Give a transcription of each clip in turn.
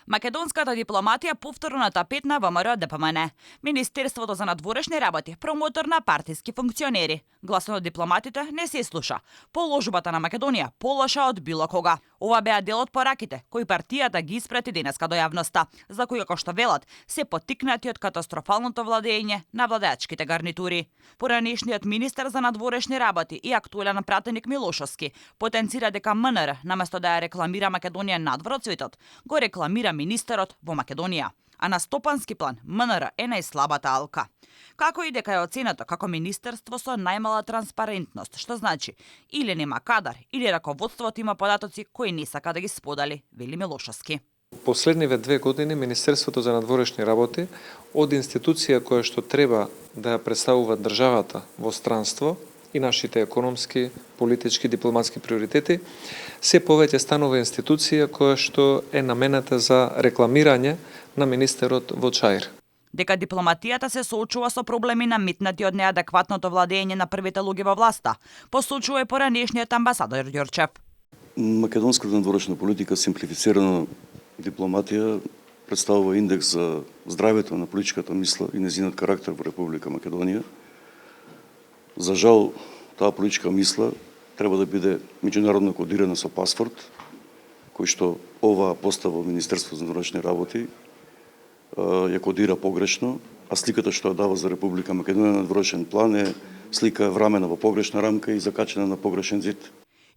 Македонската дипломатија повторно на тапет на ВМРО ДПМН. Министерството за надворешни работи промотор на партиски функционери. Гласот на дипломатите не се слуша. Положбата на Македонија полоша од било кога. Ова беа дел од пораките кои партијата ги испрати денеска до јавноста, за кои, како што велат, се поттикнати од катастрофалното владење на владеачките гарнитури. Поранешниот министер за надворешни работи и актуелен пратеник Милошовски потенцира дека МНР, наместо да ја рекламира Македонија надвор од светот, го рекламира министерот во Македонија. А на стопански план МНР е најслабата алка. Како и дека е оценето како министерство со најмала транспарентност, што значи или нема кадар, или раководството има податоци кои не сака да ги сподели, вели Милошовски. Последниве 2 години Министерството за надворешни работи од институција која што треба да ја представува државата во странство и нашите економски, политички, дипломатски приоритети, се повеќе станува институција која што е намената за рекламирање на министерот во Чаир. Дека дипломатијата се соочува со проблеми наметнати од неадекватното владење на првите луѓе во власта, посочува и поранешниот амбасадор Ѓорчев. Македонската надворешна политика, симплифицирана дипломатија, представува индекс за здравјето на политичката мисла и незинат карактер во Република Македонија. За жал, таа политичка мисла треба да биде меѓународно кодирана со паспорт, кој што ова постава Министерство за надворешни работи ја кодира погрешно, а сликата што ја дава за Република Македонија на надворешен план е слика врамена во погрешна рамка и закачена на погрешен зид.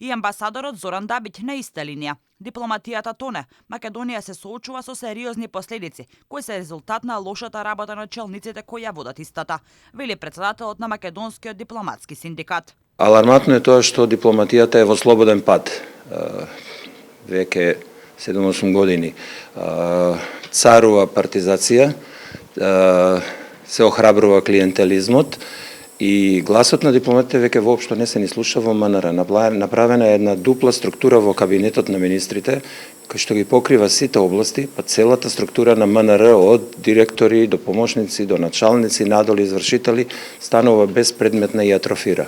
И амбасадорот Зоран Дабиќ на иста линија. Дипломатијата тоне. Македонија се соочува со сериозни последици, кои се резултат на лошата работа на челниците кои ја водат истата, вели председателот на Македонскиот дипломатски синдикат. Алармантно е тоа што дипломатијата е во слободен пат. Веќе 7-8 години царува партизација, се охрабрува клиентелизмот и гласот на дипломатите веќе воопшто не се ни слуша во МНР. Направена е една дупла структура во кабинетот на министрите, кој што ги покрива сите области, па целата структура на МНР од директори до помошници, до началници, надоли извршители, станува безпредметна и атрофира.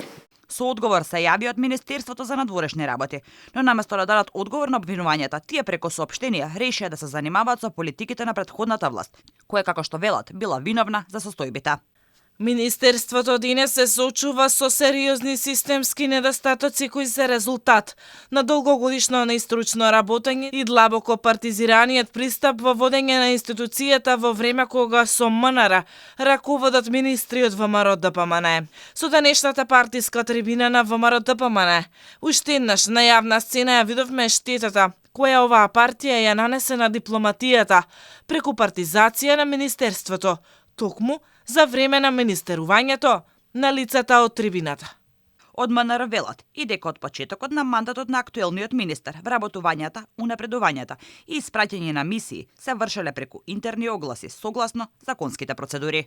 Со одговор се јави од Министерството за надворешни работи, но наместо да дадат одговор на обвинувањата, тие преку соопштенија решија да се занимаваат со политиките на претходната власт, која, како што велат, била виновна за состојбите. Министерството денес се соочува со сериозни системски недостатоци кои се резултат на долгогодишно неистручно работење и длабоко партизираниот пристап во водење на институцијата во време кога со МНР раководат министри од ВМРО ДПМН. Со денешната партиска трибина на ВМРО ДПМН, уште еднаш на јавна сцена ја видовме штетата која оваа партија ја нанесе на дипломатијата преку партизација на министерството, токму за време на министерувањето на лицата од трибината. Од МНР велат и дека од почетокот на мандатот на актуелниот министер вработувањата, унапредувањата и испраќање на мисии се вршеле преку интерни огласи согласно законските процедури.